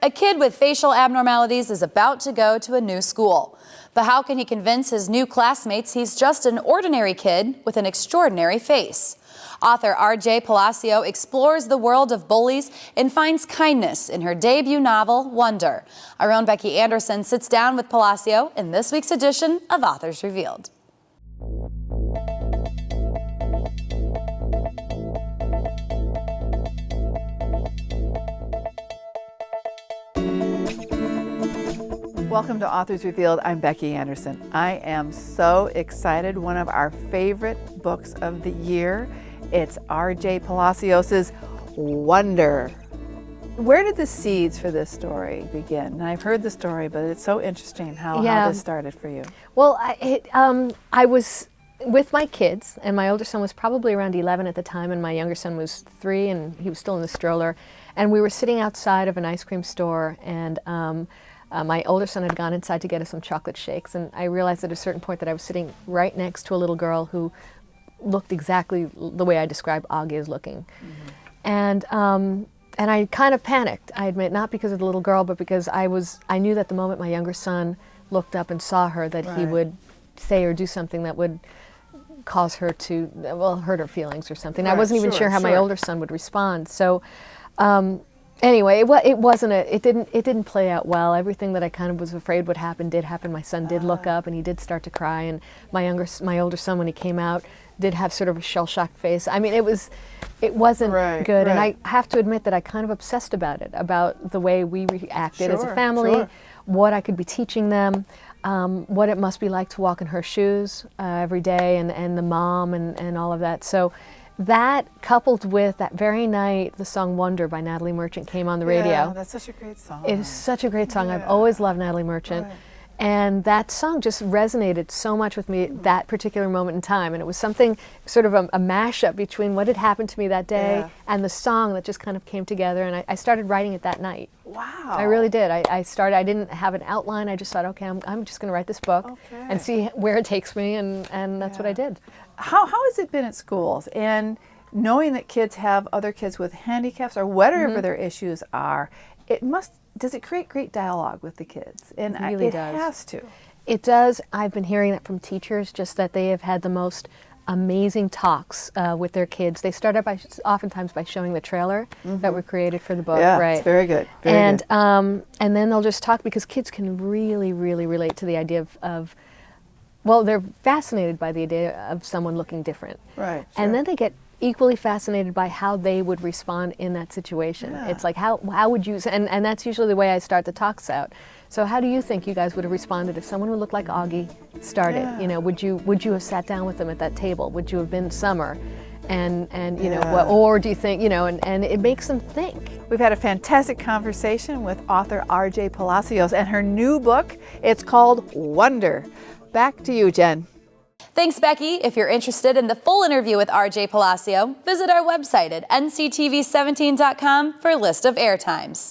A kid with facial abnormalities is about to go to a new school. But how can he convince his new classmates he's just an ordinary kid with an extraordinary face? Author R.J. Palacio explores the world of bullies and finds kindness in her debut novel, Wonder. Our own Becky Anderson sits down with Palacio in this week's edition of Authors Revealed. Welcome to Authors Revealed. I'm Becky Anderson. I am so excited. One of our favorite books of the year. It's R.J. Palacio's Wonder. Where did the seeds for this story begin? And I've heard the story, but it's so interesting how this started for you. Well, I was with my kids, and my older son was probably around 11 at the time, and my younger son was 3, and he was still in the stroller. And we were sitting outside of an ice cream store, and my older son had gone inside to get us some chocolate shakes, and I realized at a certain point that I was sitting right next to a little girl who looked exactly the way I describe Augie as looking. Mm-hmm. And I kind of panicked, I admit, not because of the little girl, but because I knew that the moment my younger son looked up and saw her that he would say or do something that would cause her to, well, hurt her feelings or something. I wasn't even sure how my older son would respond. So anyway, it didn't play out well. Everything that I kind of was afraid would happen did happen. My son did look up and he did start to cry, and my older son, when he came out, did have sort of a shell-shocked face. I mean, it wasn't good, and I have to admit that I kind of obsessed about it, about the way we reacted as a family, what I could be teaching them, what it must be like to walk in her shoes every day, and the mom and all of that. So that, coupled with that very night, the song Wonder by Natalie Merchant came on the radio. Yeah, that's such a great song. It is such a great song. I've always loved Natalie Merchant. And that song just resonated so much with me at that particular moment in time. And it was something, sort of a mashup between what had happened to me that day and the song that just kind of came together. And I started writing it that night. Wow. I really did. I didn't have an outline. I just thought, okay, I'm just going to write this book and see where it takes me. And that's what I did. How has it been at schools? And knowing that kids have other kids with handicaps or whatever their issues are, does it create great dialogue with the kids? And it really does. It has to. It does. I've been hearing that from teachers, just that they have had the most amazing talks with their kids. They start out oftentimes by showing the trailer that were created for the book. Yeah, it's very good. Very good. And then they'll just talk, because kids can really, really relate to the idea of well, they're fascinated by the idea of someone looking different. Right. And then they get equally fascinated by how they would respond in that situation. Yeah. It's like, how would you, and that's usually the way I start the talks out. So how do you think you guys would have responded if someone who looked like Augie started? Yeah. You know, would you have sat down with them at that table? Would you have been Summer? And you know, or do you think, you know, and it makes them think. We've had a fantastic conversation with author R.J. Palacio and her new book. It's called Wonder. Back to you, Jen. Thanks, Becky. If you're interested in the full interview with R.J. Palacio, visit our website at nctv17.com for a list of air times.